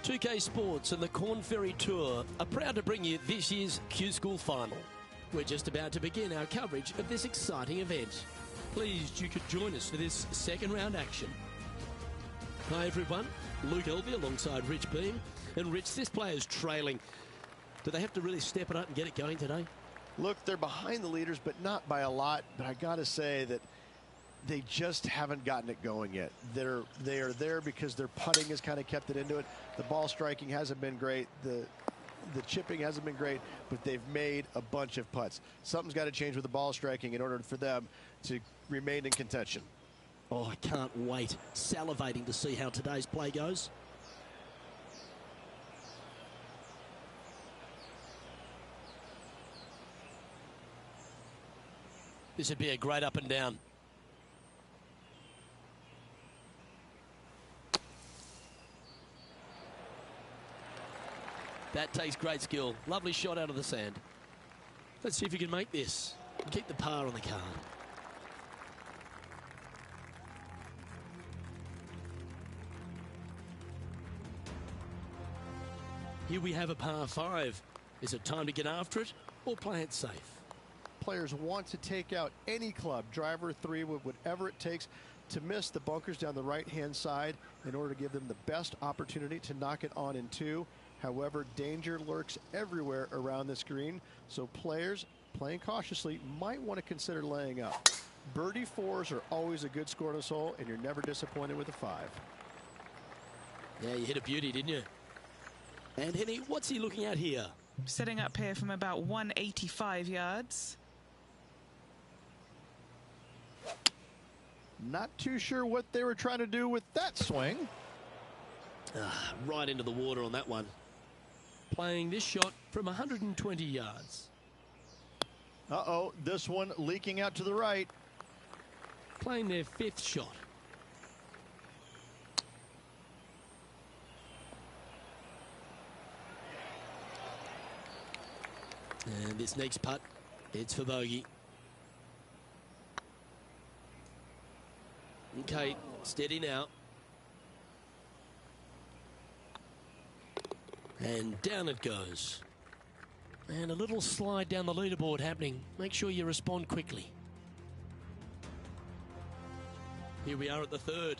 2K Sports and the Corn Ferry Tour are proud to bring you this year's Q School Final. We're just about to begin our coverage of this exciting event. Pleased you could join us for this second round action. Hi everyone, Luke Elvey alongside Rich Beam. And Rich, this player's trailing. Do they have to really step it up and get it going today? Look, they're behind the leaders, but not by a lot. But I got to say that they just haven't gotten it going yet. They are there because their putting has kind of kept it into it. The ball striking hasn't been great. The chipping hasn't been great, but they've made a bunch of putts. Something's got to change with the ball striking in order for them to remain in contention. Oh, I can't wait. Salivating to see how today's play goes. This would be a great up and down. That takes great skill. Lovely shot out of the sand. Let's see if you can make this and keep the par on the card. Here we have a par 5. Is it time to get after it or play it safe? Players want to take out any club, driver, 3 wood, whatever it takes to miss the bunkers down the right-hand side in order to give them the best opportunity to knock it on in 2. However, danger lurks everywhere around this green, so players playing cautiously might want to consider laying up. Birdie 4s are always a good score to this hole, and you're never disappointed with a 5. Yeah, you hit a beauty, didn't you? And Henny, what's he looking at here? Setting up here from about 185 yards. Not too sure what they were trying to do with that swing. Right into the water on that one. Playing this shot from 120 yards. Uh-oh, this one leaking out to the right. Playing their 5th shot. And this next putt, it's for bogey. Okay, steady now. And down it goes. And a little slide down the leaderboard happening. Make sure you respond quickly. Here we are at the 3rd.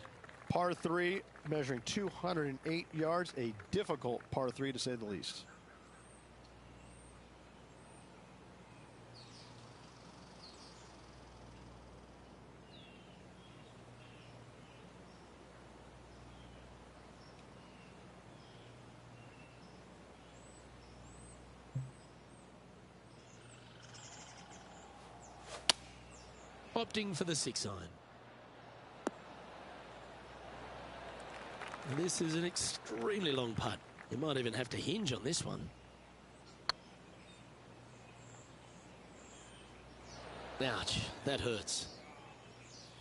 Par 3, measuring 208 yards. A difficult par 3 to say the least. Opting for the 6 iron. And this is an extremely long putt. You might even have to hinge on this one. Ouch, that hurts.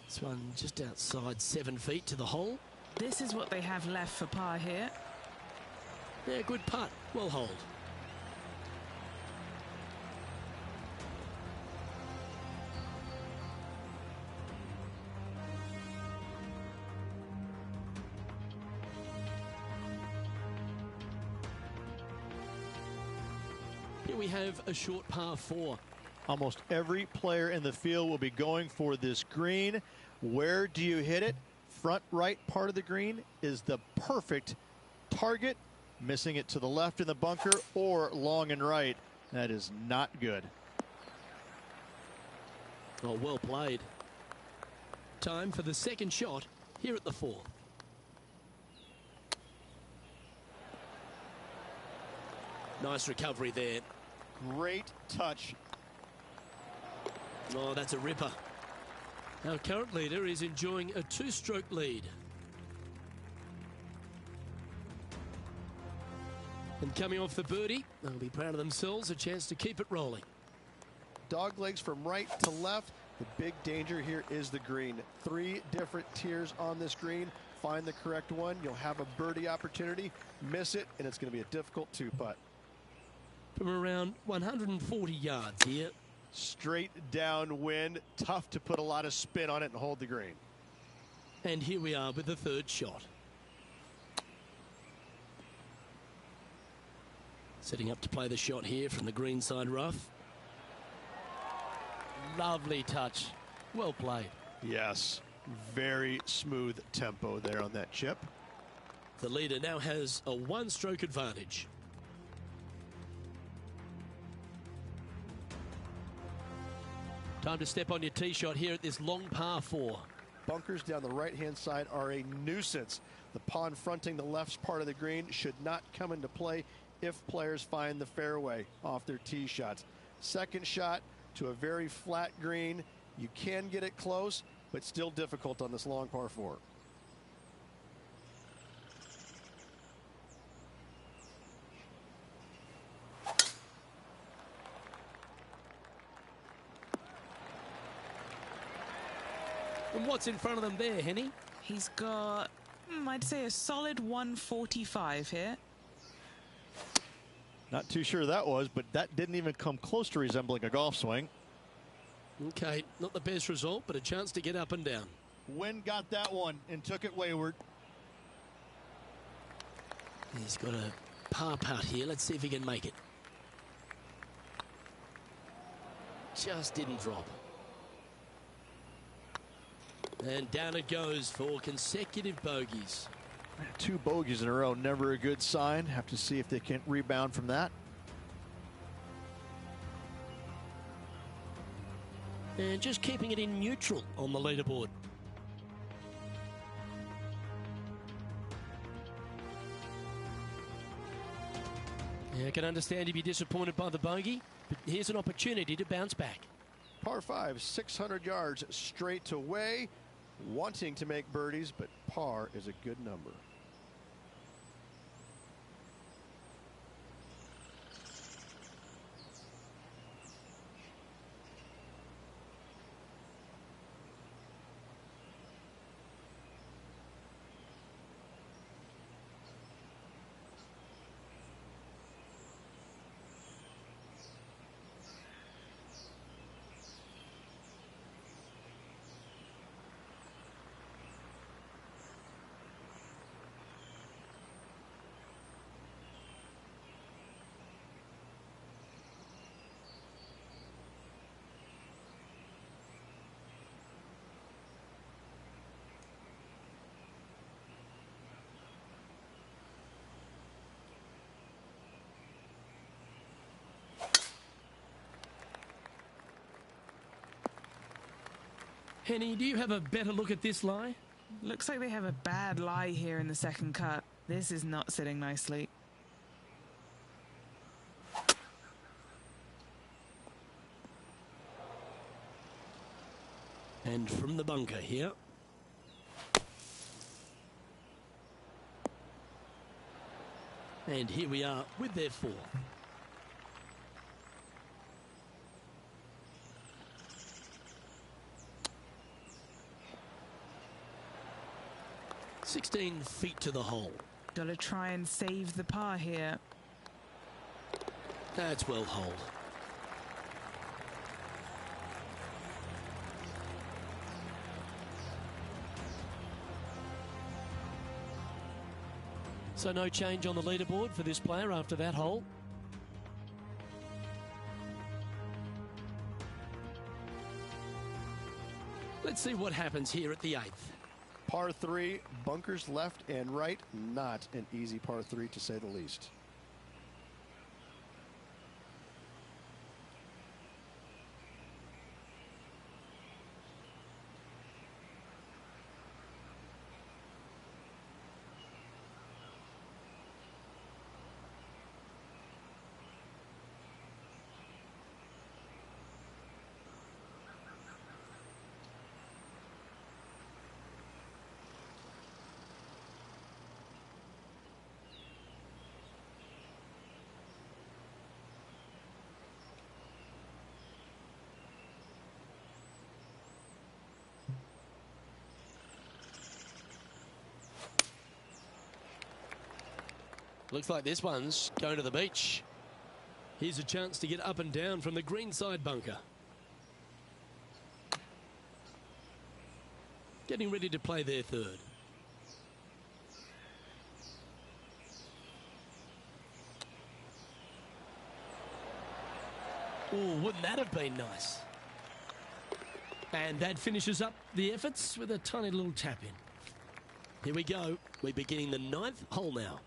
This one just outside 7 feet to the hole. This is what they have left for par here. Yeah, good putt. Well holed. Here we have a short par 4. Almost every player in the field will be going for this green. Where do you hit it? Front right part of the green is the perfect target. Missing it to the left in the bunker or long and right. That is not good. Oh, well played. Time for the second shot here at the 4. Nice recovery there. Great touch. Oh, that's a ripper. Our current leader is enjoying a 2-stroke lead. And coming off the birdie, they'll be proud of themselves, a chance to keep it rolling. Dog legs from right to left. The big danger here is the green. 3 different tiers on this green. Find the correct one. You'll have a birdie opportunity. Miss it, and it's going to be a difficult 2-putt. From around 140 yards here. Straight downwind. Tough to put a lot of spin on it and hold the green. And here we are with the third shot. Setting up to play the shot here from the greenside rough. Lovely touch. Well played. Yes. Very smooth tempo there on that chip. The leader now has a 1-stroke advantage. Time to step on your tee shot here at this long par 4. Bunkers down the right-hand side are a nuisance. The pond fronting the left part of the green should not come into play if players find the fairway off their tee shots. Second shot to a very flat green. You can get it close, but still difficult on this long par 4. And what's in front of them there, Henny? He's got, I'd say, a solid 145 here. Not too sure that was, but that didn't even come close to resembling a golf swing. Okay, not the best result, but a chance to get up and down. Wind got that one and took it wayward. He's got a par putt here. Let's see if he can make it. Just didn't drop. And down it goes for consecutive bogeys. 2 bogeys in a row, never a good sign. Have to see if they can rebound from that. And just keeping it in neutral on the leaderboard. Yeah, I can understand you'd be disappointed by the bogey, but here's an opportunity to bounce back. Par 5, 600 yards straight away. Wanting to make birdies, but par is a good number. Henny, do you have a better look at this lie? Looks like they have a bad lie here in the second cut. This is not sitting nicely. And from the bunker here. And here we are with their 4. 16 feet to the hole. Gotta try and save the par here. That's well holed. So no change on the leaderboard for this player after that hole. Let's see what happens here at the 8th. Par 3, bunkers left and right. Not an easy par 3 to say the least. Looks like this one's going to the beach. Here's a chance to get up and down from the greenside bunker. Getting ready to play their 3rd. Oh, wouldn't that have been nice? And that finishes up the efforts with a tiny little tap in. Here we go. We're beginning the 9th hole now.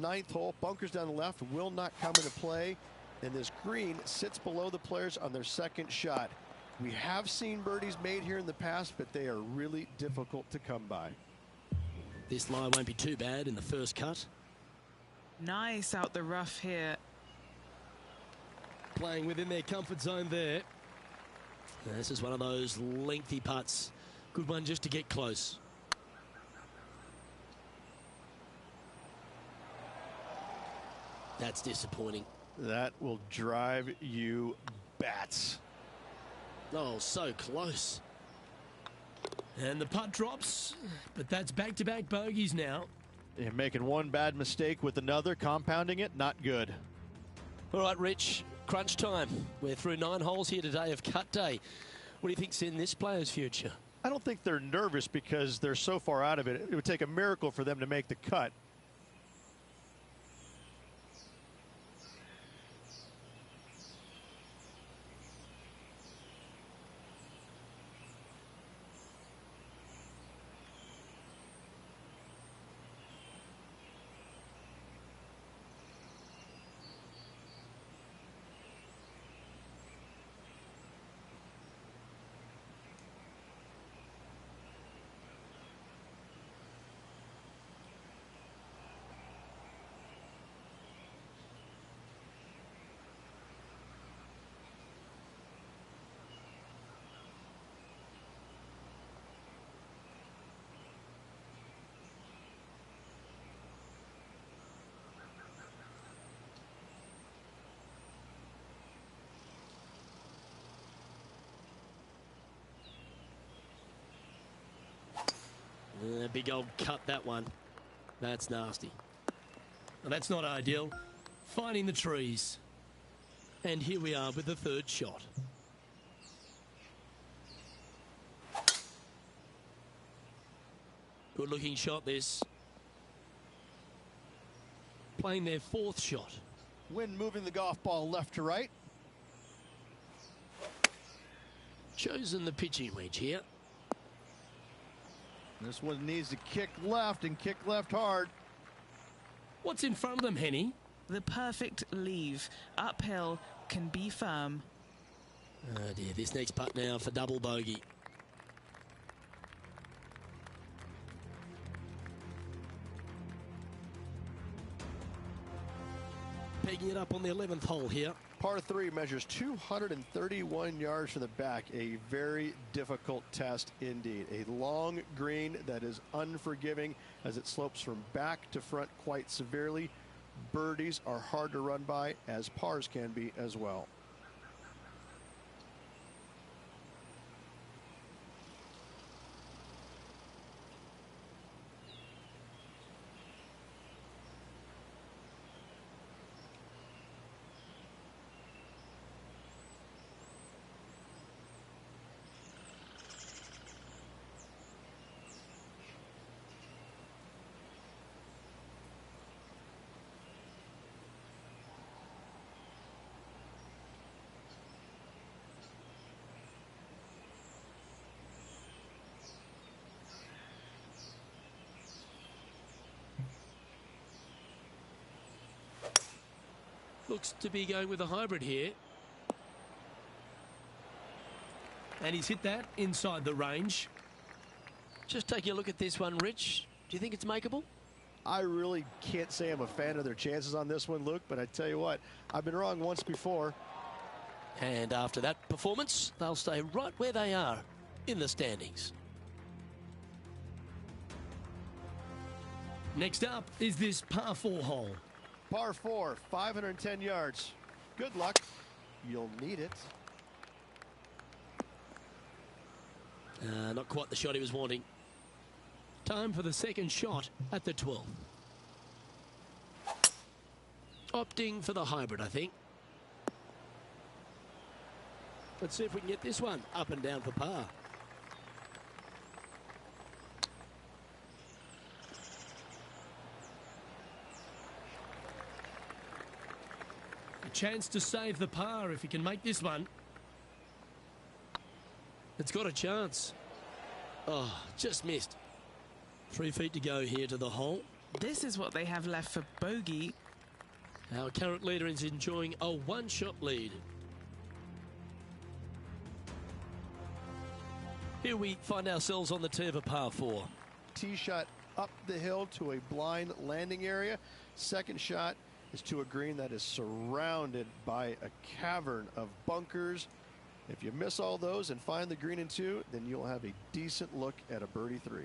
9th hole, bunkers down the left will not come into play, and this green sits below the players on their 2nd shot. We have seen birdies made here in the past, but they are really difficult to come by. This lie won't be too bad in the first cut. Nice out the rough here. Playing within their comfort zone there. This is one of those lengthy putts. Good one just to get close. That's disappointing. That will drive you bats. Oh, so close. And the putt drops, but that's back-to-back bogeys now. You're making one bad mistake with another, compounding it, not good. All right, Rich, crunch time. We're through 9 holes here today of cut day. What do you think's in this player's future? I don't think they're nervous because they're so far out of it. It would take a miracle for them to make the cut. Big old cut, that one. That's nasty. Well, that's not ideal. Finding the trees. And here we are with the 3rd shot. Good looking shot, this. Playing their 4th shot. Wind moving the golf ball left to right. Chosen the pitching wedge here. This one needs to kick left and kick left hard. What's in front of them, Henny? The perfect leave. Uphill, can be firm. Oh dear, this next putt now for double bogey. Pegging it up on the 11th hole here. Par 3 measures 231 yards from the back. A very difficult test indeed. A long green that is unforgiving as it slopes from back to front quite severely. Birdies are hard to run by, as pars can be as well. Looks to be going with a hybrid here. And he's hit that inside the range. Just taking a look at this one, Rich. Do you think it's makeable? I really can't say I'm a fan of their chances on this one, Luke, but I tell you what, I've been wrong once before. And after that performance, they'll stay right where they are in the standings. Next up is this par 4 hole. Par 4, 510 yards. Good luck. You'll need it. Not quite the shot he was wanting. Time for the second shot at the 12th. Opting for the hybrid, I think. Let's see if we can get this one up and down for par. A chance to save the par if he can make this one. It's got a chance. Oh, just missed. 3 feet to go here to the hole. This is what they have left for bogey. Our current leader is enjoying a one-shot lead. Here we find ourselves on the tee of a par 4. Tee shot up the hill to a blind landing area. Second shot is to a green that is surrounded by a cavern of bunkers. If you miss all those and find the green in 2, then you'll have a decent look at a birdie 3.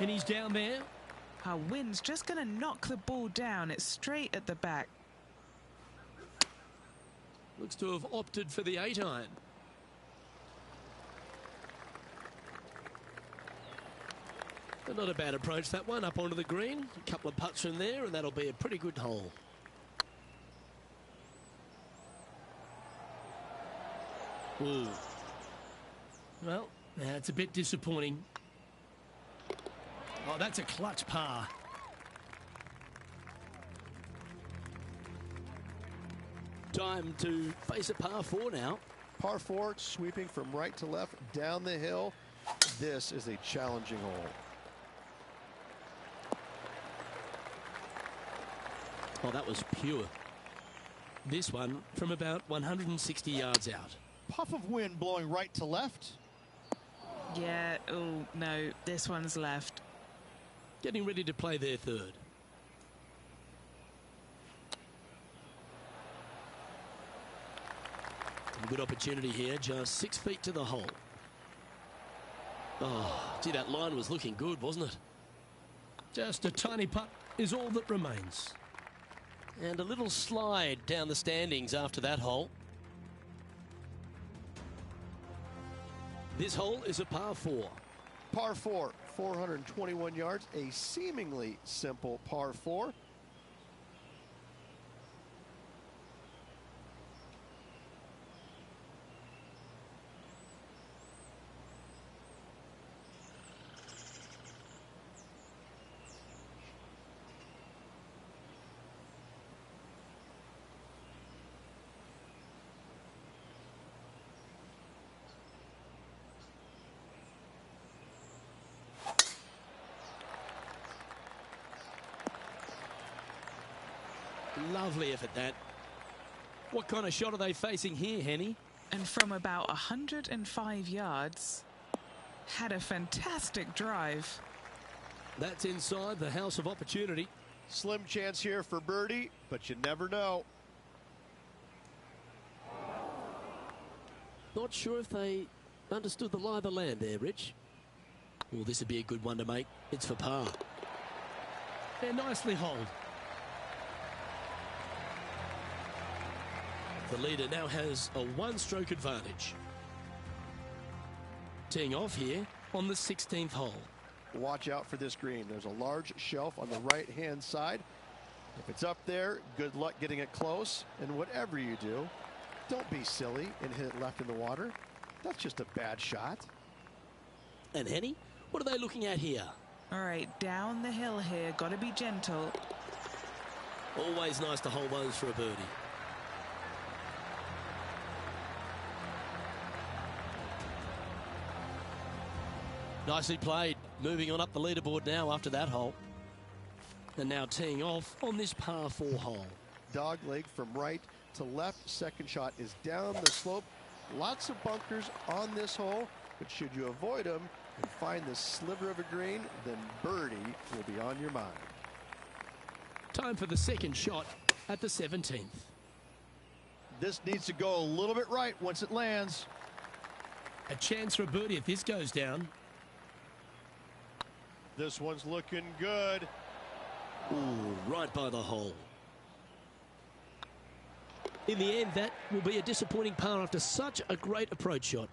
And he's down there. Our wind's just going to knock the ball down. It's straight at the back. Looks to have opted for the 8-iron. But not a bad approach, that one, up onto the green. A couple of putts from there, and that'll be a pretty good hole. Ooh. Well, that's a bit disappointing. Oh, that's a clutch par. Time to face a par 4 now. Par 4, sweeping from right to left down the hill. This is a challenging hole. Oh, that was pure. This one from about 160 yards out. Puff of wind blowing right to left. Yeah, oh no, this one's left. Getting ready to play their third. A good opportunity here, just 6 feet to the hole. Oh, gee, that line was looking good, wasn't it? Just a tiny putt is all that remains. And a little slide down the standings after that hole. This hole is a par 4. Par 4, 421 yards, a seemingly simple par 4. Lovely effort, that. What kind of shot are they facing here, Henny? And from about 105 yards, had a fantastic drive. That's inside the house of opportunity. Slim chance here for birdie, but you never know. Not sure if they understood the lie of the land there, Rich. Well, this would be a good one to make. It's for par. They're nicely holed. The leader now has a one-stroke advantage. Teeing off here on the 16th hole. Watch out for this green. There's a large shelf on the right-hand side. If it's up there, good luck getting it close. And whatever you do, don't be silly and hit it left in the water. That's just a bad shot. And Henny, what are they looking at here? All right, down the hill here, got to be gentle. Always nice to hold those for a birdie. Nicely played. Moving on up the leaderboard now after that hole. And now teeing off on this par 4 hole. Dog leg from right to left. Second shot is down the slope. Lots of bunkers on this hole, but should you avoid them and find the sliver of a green, then birdie will be on your mind. Time for the second shot at the 17th. This needs to go a little bit right once it lands. A chance for a birdie if this goes down. This one's looking good. Ooh, right by the hole. In the end, that will be a disappointing par after such a great approach shot.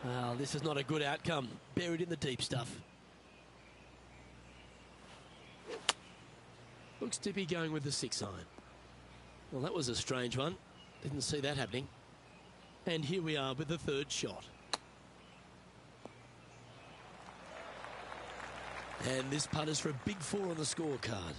Well, this is not a good outcome. Buried in the deep stuff. Looks to be going with the 6-iron. Well, that was a strange one. Didn't see that happening. And here we are with the third shot. And this putt is for a big 4 on the scorecard.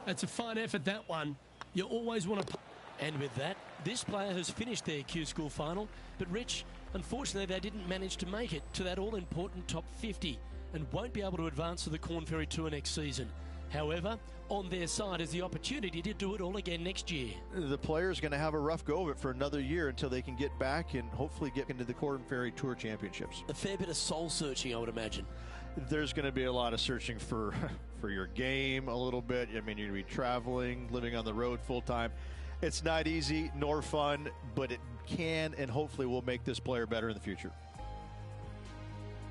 That's a fine effort, that one. You always want to... And with that, this player has finished their Q School final. But Rich, unfortunately, they didn't manage to make it to that all-important top 50 and won't be able to advance to the Corn Ferry Tour next season. However, on their side is the opportunity to do it all again next year. The player's going to have a rough go of it for another year until they can get back and hopefully get into the Corn Ferry Tour Championships. A fair bit of soul-searching, I would imagine. There's going to be a lot of searching for your game a little bit. I mean, you're going to be traveling, living on the road full-time. It's not easy nor fun, but it can and hopefully will make this player better in the future.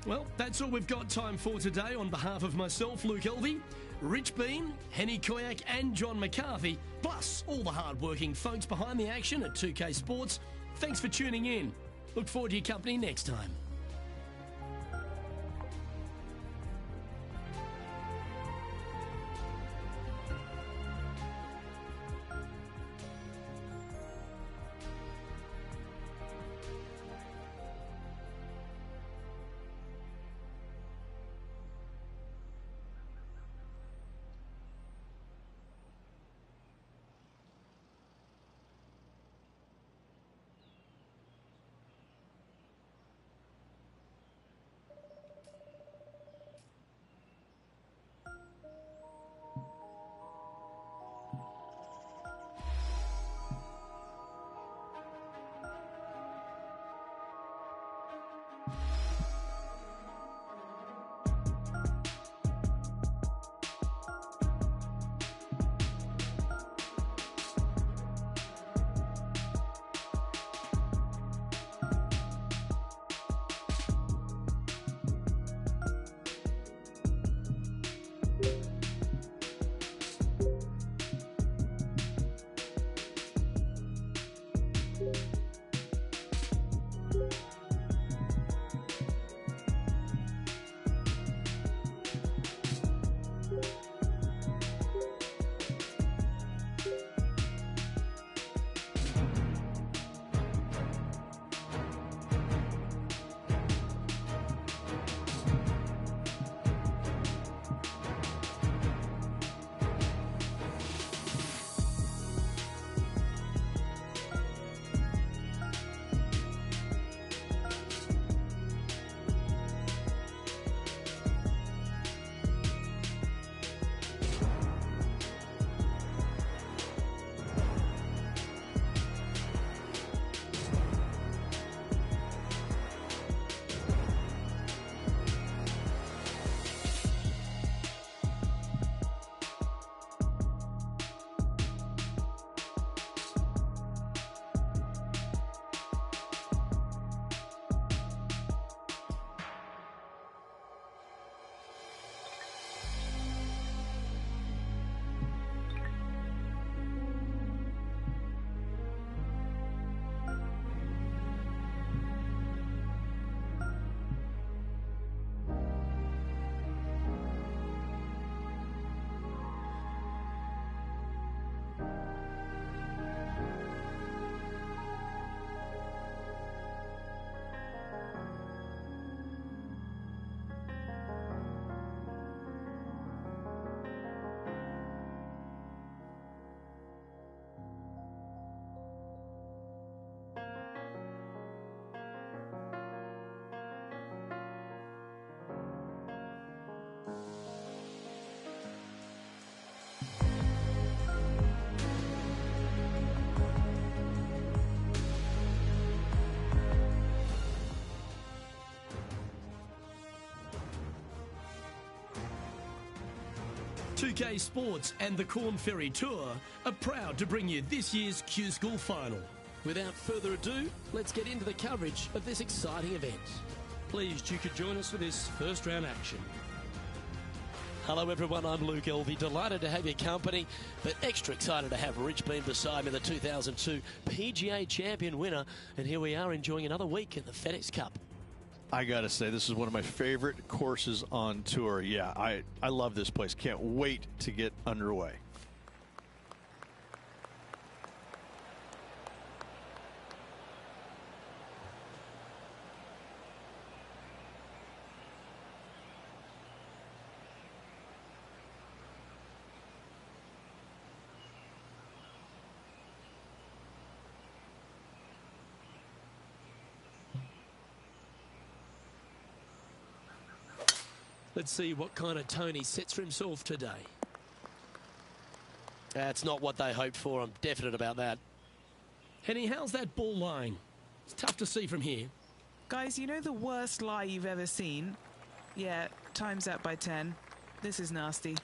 Well, that's all we've got time for today. On behalf of myself, Luke Elvey, Rich Bean, Henny Koyak and John McCarthy, plus all the hard-working folks behind the action at 2K Sports, thanks for tuning in. Look forward to your company next time. UK Sports and the Corn Ferry Tour are proud to bring you this year's Q School Final. Without further ado, let's get into the coverage of this exciting event. Pleased you could join us for this first round action. Hello everyone, I'm Luke Elvey. Delighted to have your company, but extra excited to have Rich Bean beside me, the 2002 PGA champion winner. And here we are enjoying another week in the FedEx Cup. I gotta say, this is one of my favorite courses on tour. Yeah, I love this place. Can't wait to get underway. Let's see what kind of tone he sets for himself today. That's not what they hoped for. I'm definite about that. Henny, how's that ball lying? It's tough to see from here. Guys, you know the worst lie you've ever seen? Yeah, time's up by 10. This is nasty.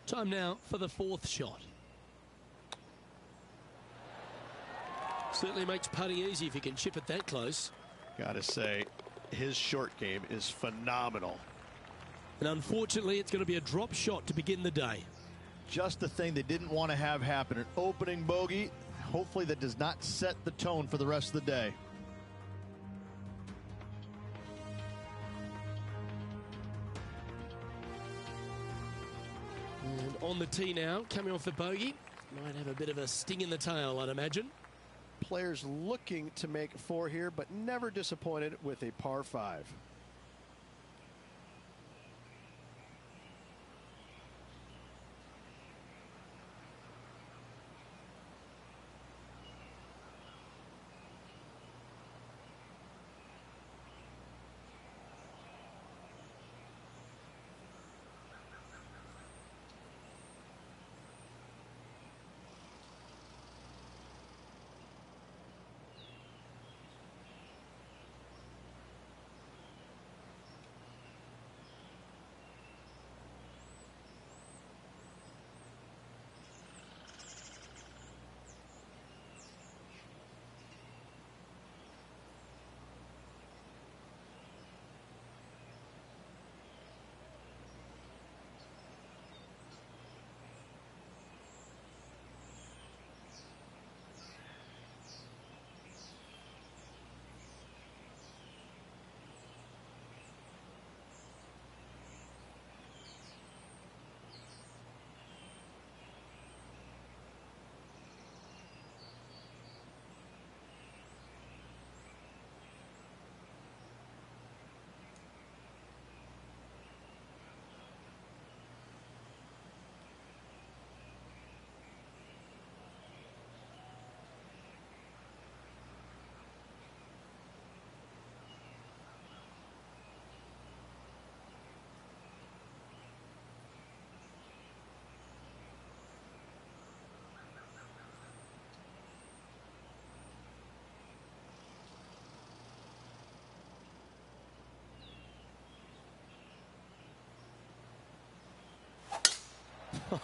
Time now for the fourth shot. Certainly makes putting easy if you can chip it that close. Gotta say, his short game is phenomenal. And unfortunately, it's going to be a drop shot to begin the day. Just the thing they didn't want to have happen. An opening bogey. Hopefully that does not set the tone for the rest of the day. And on the tee now, coming off the bogey. Might have a bit of a sting in the tail, I'd imagine. Players looking to make 4 here, but never disappointed with a par 5.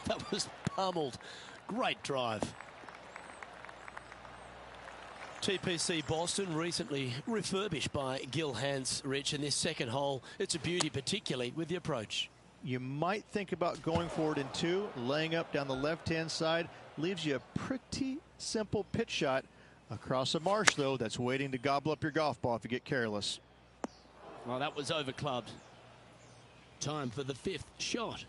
That was pummeled. Great drive. TPC Boston recently refurbished by Gil Hanse, Rich, in this second hole. It's a beauty, particularly with the approach. You might think about going forward in 2, laying up down the left-hand side. Leaves you a pretty simple pitch shot across a marsh, though, that's waiting to gobble up your golf ball if you get careless. Well, that was overclubbed. Time for the fifth shot.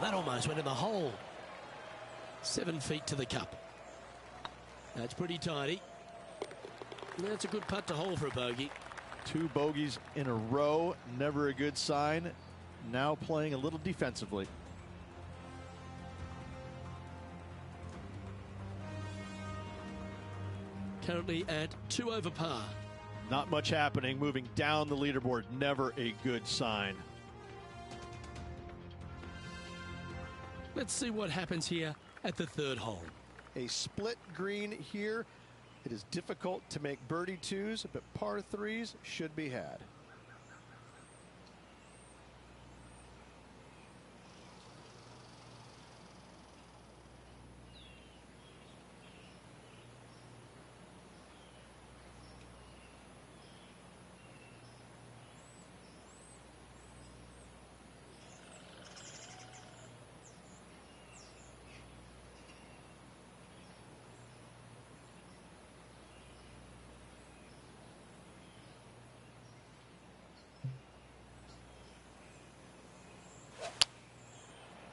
that almost went in the hole. 7 feet to the cup. That's pretty tidy. That's a good putt to hole for a bogey. 2 bogeys in a row, never a good sign. Now playing a little defensively. Currently at 2 over par. Not much happening, moving down the leaderboard, never a good sign. Let's see what happens here at the 3rd hole. A split green here. It is difficult to make birdie 2s, but par 3s should be had.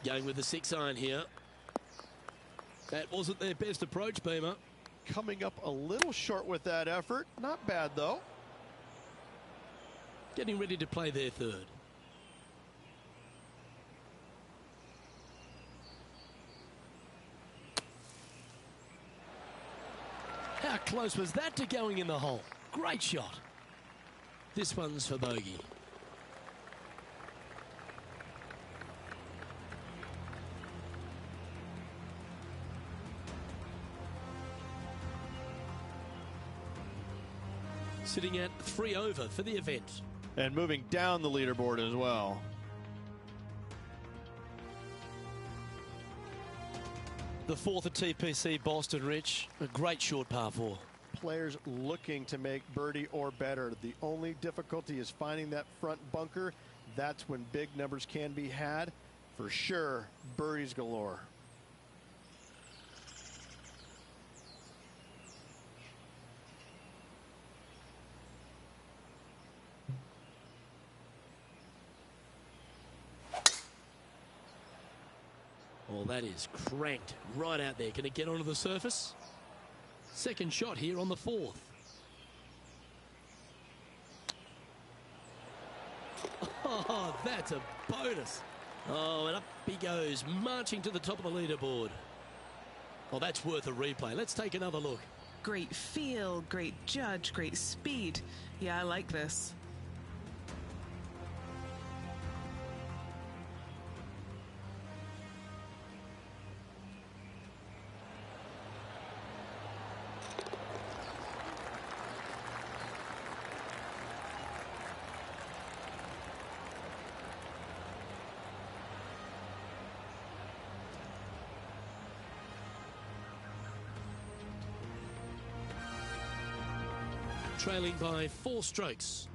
Going with the 6-iron here. That wasn't their best approach, Beamer. Coming up a little short with that effort. Not bad, though. Getting ready to play their 3rd. How close was that to going in the hole? Great shot. This one's for bogey. Sitting at 3 over for the event. And moving down the leaderboard as well. The 4th at TPC Boston, Rich. A great short par 4. Players looking to make birdie or better. The only difficulty is finding that front bunker. That's when big numbers can be had. For sure, birdies galore. Well, that is cranked right out there. Can it get onto the surface? Second shot here on the 4th. Oh, that's a bonus. Oh, and up he goes, marching to the top of the leaderboard. Oh, that's worth a replay. Let's take another look. Great feel, great judge, great speed. Yeah, I like this. Trailing by 4 strokes.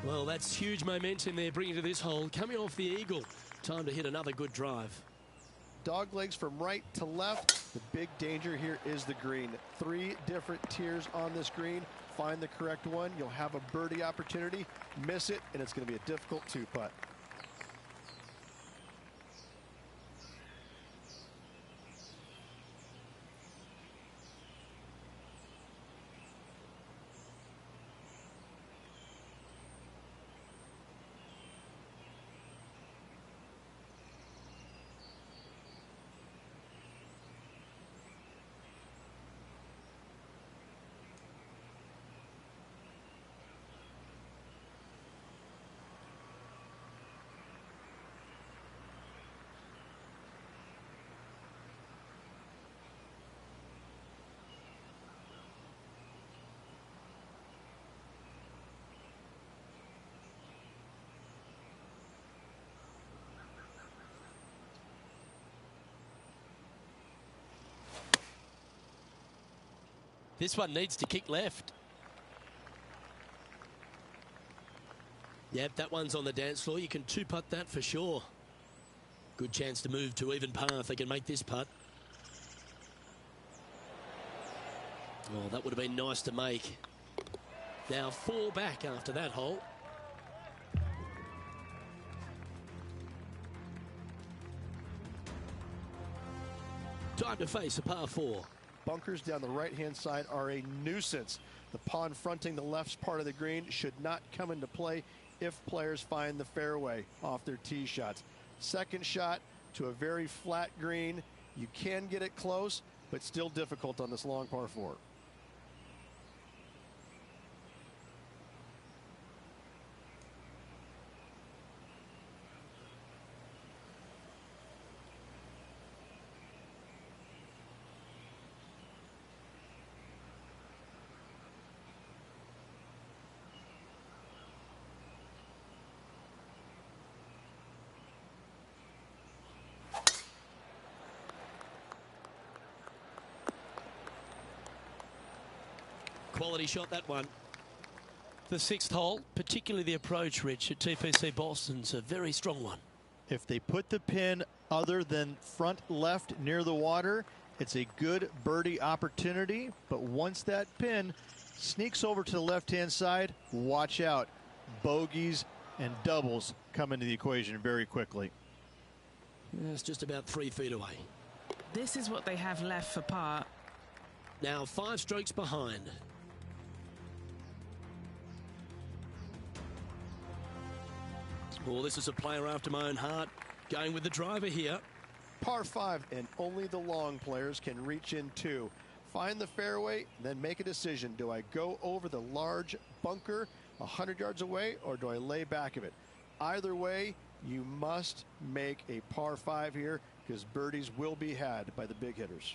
Well, that's huge momentum they're bringing to this hole. Coming off the eagle. Time to hit another good drive. Dog legs from right to left. The big danger here is the green. 3 different tiers on this green. Find the correct one. You'll have a birdie opportunity. Miss it, and it's going to be a difficult 2-putt. This one needs to kick left. Yep, that one's on the dance floor. You can 2-putt that for sure. Good chance to move to even par if they can make this putt. Well, that would have been nice to make. Now 4 back after that hole. Time to face a par 4. Bunkers down the right-hand side are a nuisance. The pond fronting the left part of the green should not come into play if players find the fairway off their tee shots. Second shot to a very flat green. You can get it close, but still difficult on this long par 4. Quality shot, that one. The 6th hole, particularly the approach, Rich, at TPC Boston's a very strong one. If they put the pin other than front left near the water, it's a good birdie opportunity. But once that pin sneaks over to the left-hand side, watch out. Bogeys and doubles come into the equation very quickly. It's just about 3 feet away. This is what they have left for par. Now 5 strokes behind. Well, this is a player after my own heart. Going with the driver here. Par 5, and only the long players can reach in 2. Find the fairway, then make a decision. Do I go over the large bunker 100 yards away, or do I lay back of it? Either way, you must make a par 5 here, because birdies will be had by the big hitters.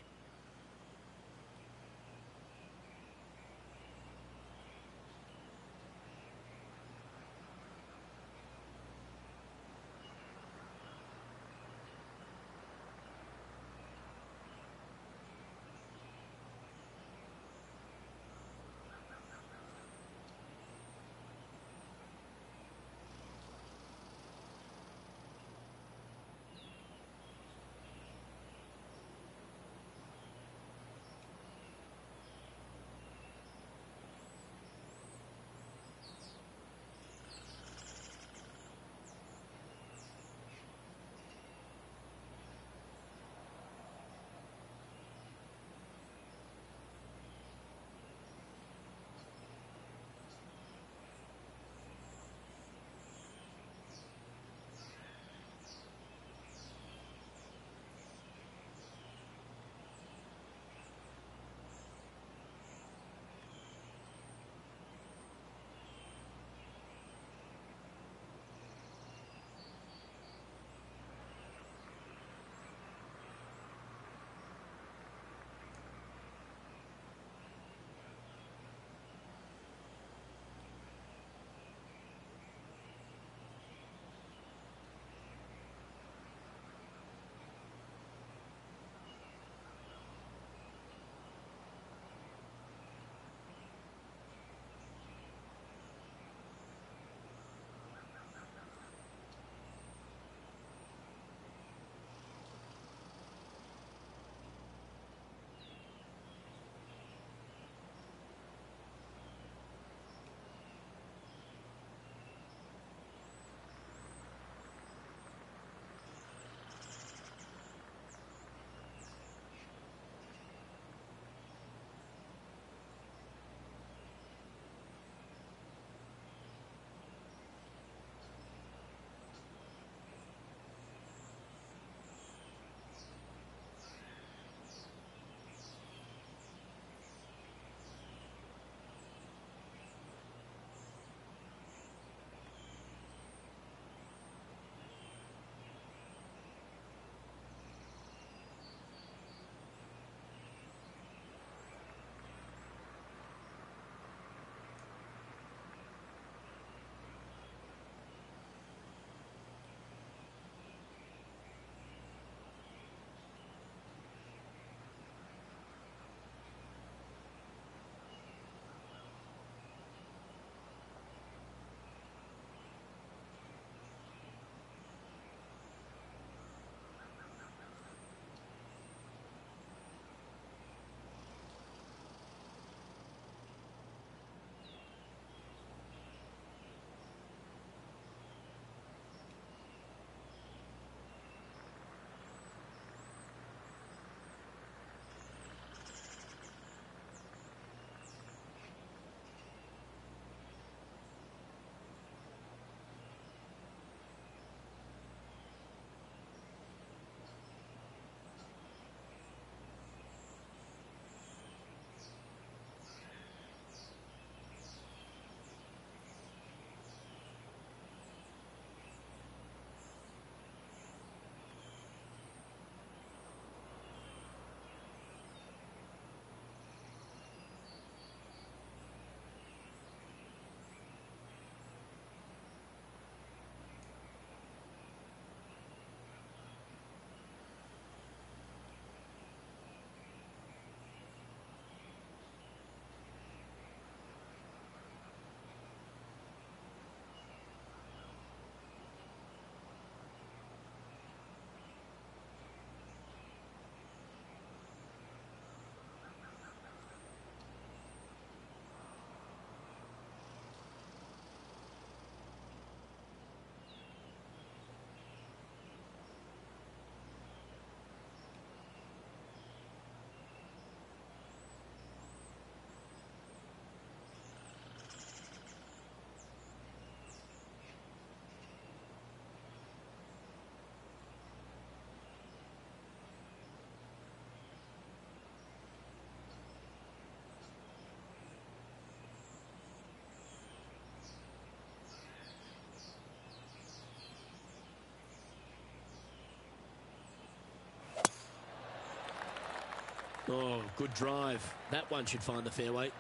Oh, good drive. That one should find the fairway.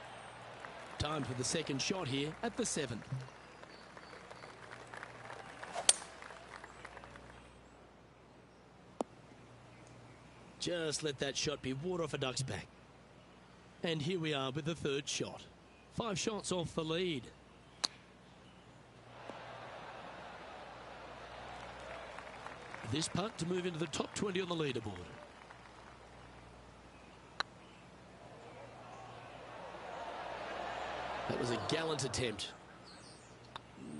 Time for the second shot here at the 7th. Just let that shot be water off a duck's back. And here we are with the third shot. 5 shots off the lead. This putt to move into the top 20 on the leaderboard. That was a gallant attempt.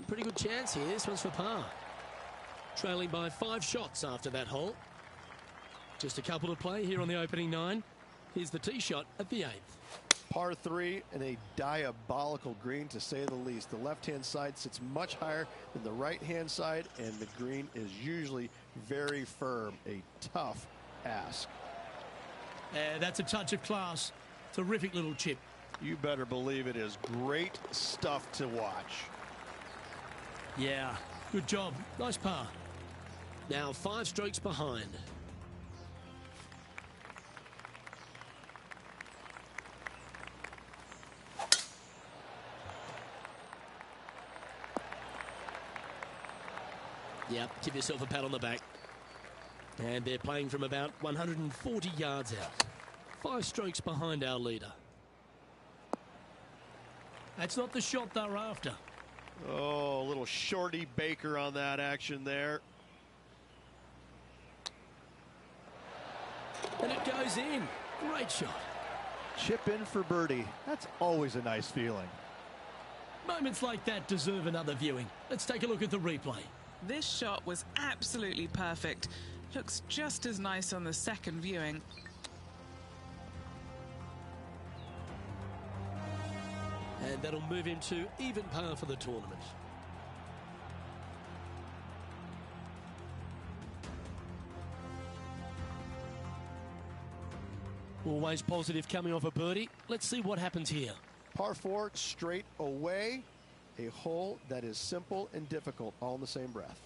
Pretty good chance here. This one's for par. Trailing by 5 shots after that hole. Just a couple to play here on the opening 9. Here's the tee shot at the 8th. Par 3 and a diabolical green, to say the least. The left-hand side sits much higher than the right-hand side, and the green is usually very firm. A tough ask. That's a touch of class. Terrific little chip. You better believe it is great stuff to watch. Yeah, good job. Nice par. Now 5 strokes behind. Yep, give yourself a pat on the back. And they're playing from about 140 yards out. 5 strokes behind our leader. That's not the shot they're after. Oh, a little shorty Baker on that action there. And it goes in. Great shot. Chip in for birdie. That's always a nice feeling. Moments like that deserve another viewing. Let's take a look at the replay. This shot was absolutely perfect. Looks just as nice on the second viewing. And that'll move him to even par for the tournament. Always positive coming off a birdie. Let's see what happens here. Par 4 straight away. A hole that is simple and difficult all in the same breath.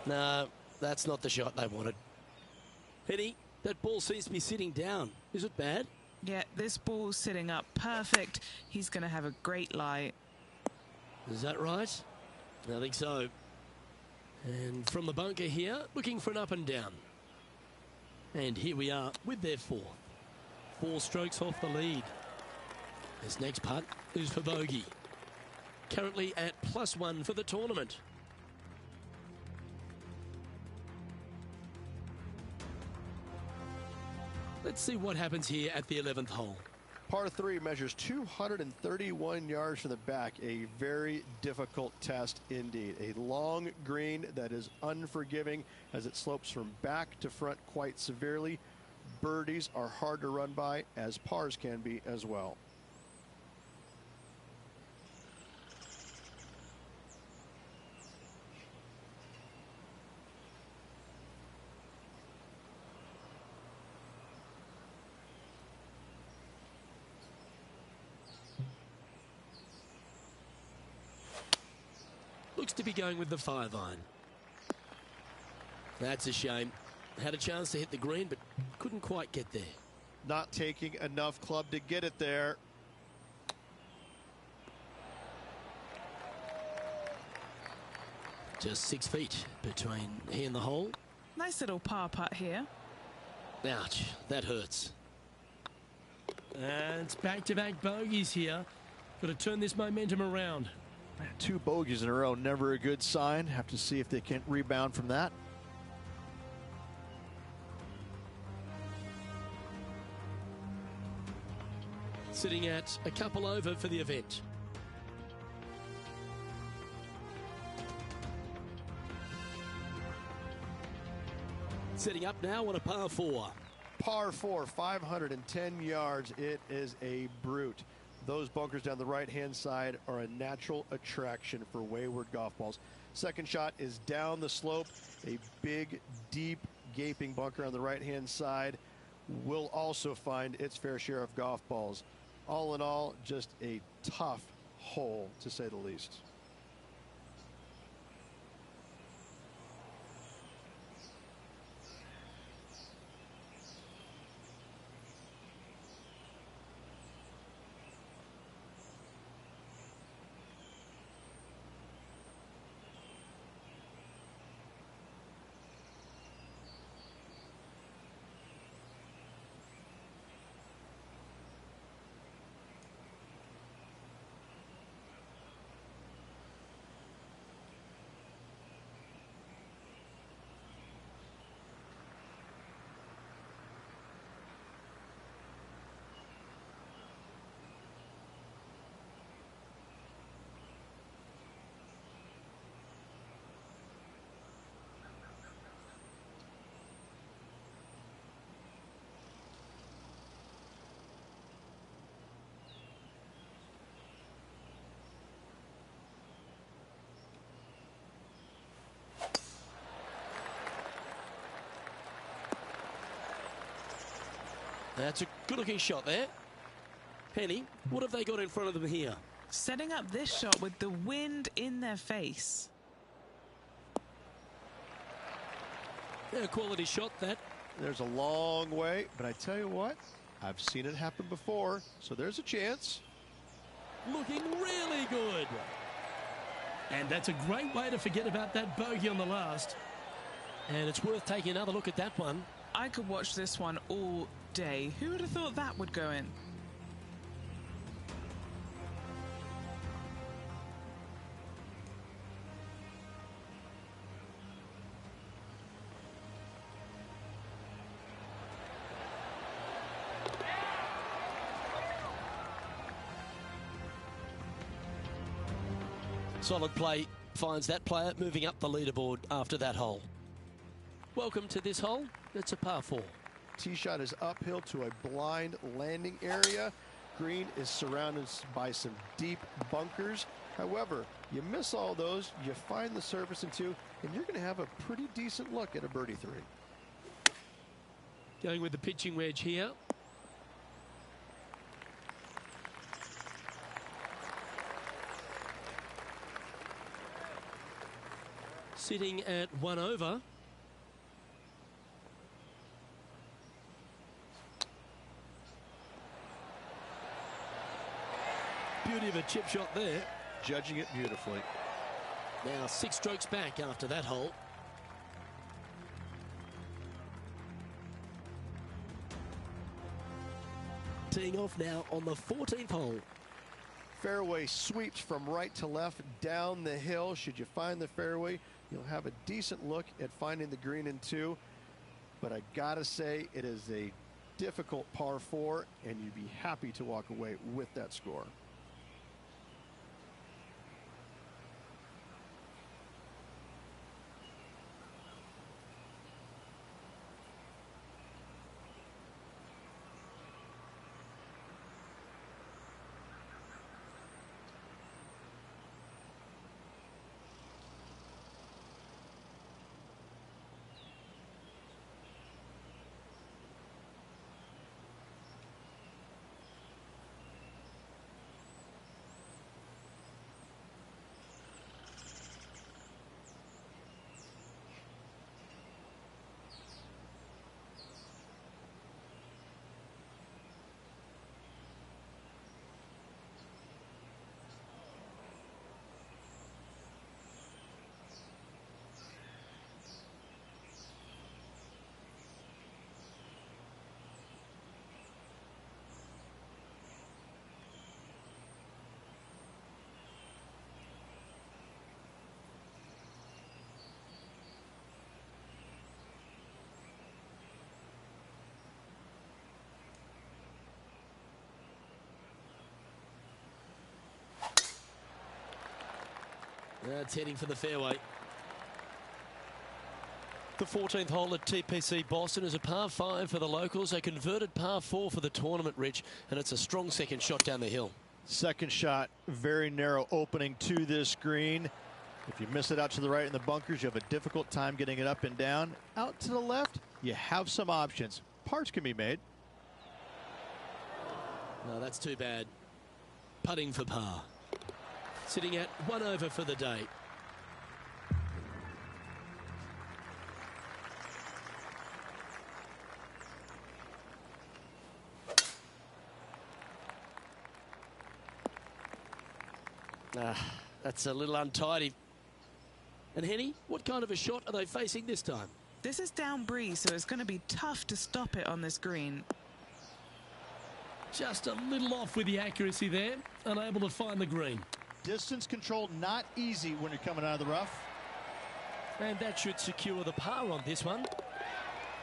No, that's not the shot they wanted. Henny, that ball seems to be sitting down. Is it bad? Yeah, this ball's sitting up perfect. He's going to have a great lie. Is that right? I think so. And from the bunker here, looking for an up and down. And here we are with their fourth. 4 strokes off the lead. This next putt is for bogey. Currently at +1 for the tournament. Let's see what happens here at the 11th hole. Par 3 measures 231 yards from the back. A very difficult test indeed. A long green that is unforgiving as it slopes from back to front quite severely. Birdies are hard to run by, as pars can be as well. Looks to be going with the 5-iron. That's a shame. Had a chance to hit the green, but couldn't quite get there. Not taking enough club to get it there. Just 6 feet between he and the hole. Nice little par putt here. Ouch, that hurts. And it's back-to-back bogeys here. Got to turn this momentum around. 2 bogeys in a row, never a good sign. Have to see if they can rebound from that. Sitting at a couple over for the event. Setting up now on a par 4. Par 4, 510 yards. It is a brute. Those bunkers down the right-hand side are a natural attraction for wayward golf balls. Second shot is down the slope. A big, deep, gaping bunker on the right-hand side will also find its fair share of golf balls. All in all, just a tough hole, to say the least. That's a good-looking shot there. Penny, what have they got in front of them here? Setting up this shot with the wind in their face. Yeah, quality shot, that. There's a long way, but I tell you what, I've seen it happen before, so there's a chance. Looking really good. And that's a great way to forget about that bogey on the last. And it's worth taking another look at that one. I could watch this one all day. Who would have thought that would go in? Solid play finds that player moving up the leaderboard after that hole. Welcome to this hole. It's a par 4. Tee shot is uphill to a blind landing area. Green is surrounded by some deep bunkers. However, you miss all those, you find the surface in 2, and you're going to have a pretty decent look at a birdie 3. Going with the pitching wedge here. sitting at 1 over. Beauty of a chip shot there. Judging it beautifully. Now 6 strokes back after that hole. Teeing off now on the 14th hole. Fairway sweeps from right to left down the hill. Should you find the fairway, you'll have a decent look at finding the green in 2. But I gotta say, it is a difficult par 4, and you'd be happy to walk away with that score. That's heading for the fairway. The 14th hole at TPC Boston is a par 5 for the locals, a converted par 4 for the tournament, Rich, and it's a strong second shot down the hill. Second shot, very narrow opening to this green. If you miss it out to the right in the bunkers, you have a difficult time getting it up and down. Out to the left, you have some options. Pars can be made. No, that's too bad. Putting for par. Sitting at 1 over for the day. That's a little untidy. And Henny, what kind of a shot are they facing this time? This is down breeze, so it's going to be tough to stop it on this green. Just a little off with the accuracy there, unable to find the green. Distance control not easy when you're coming out of the rough. And that should secure the par on this one.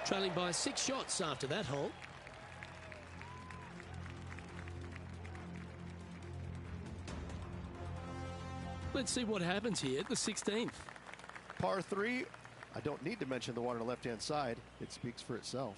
Trailing by 6 shots after that hole. Let's see what happens here at the 16th. Par 3, I don't need to mention the one on the left-hand side. It speaks for itself.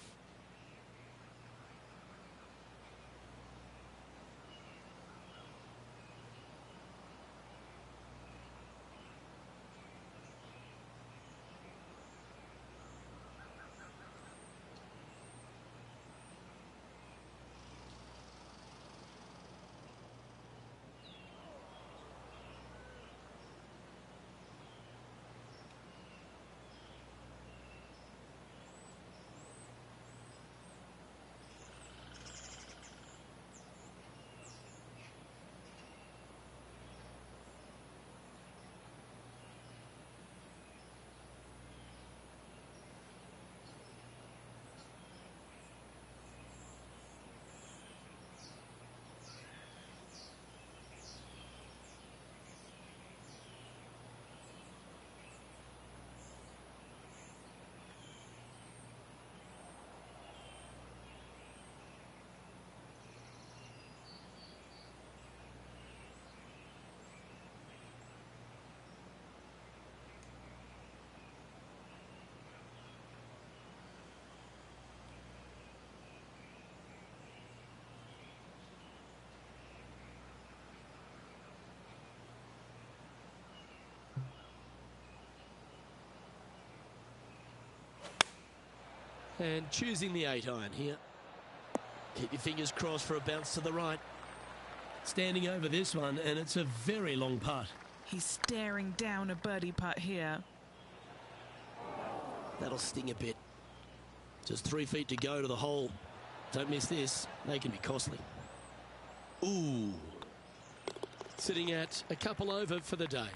And choosing the 8-iron here. Keep your fingers crossed for a bounce to the right. Standing over this one, and it's a very long putt. He's staring down a birdie putt here. That'll sting a bit. Just 3 feet to go to the hole. Don't miss this. They can be costly. Ooh. Sitting at a couple over for the day.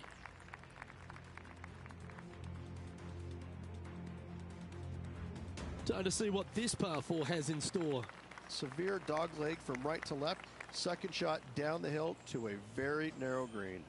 Time to see what this par 4 has in store. Severe dog leg from right to left. Second shot down the hill to a very narrow green.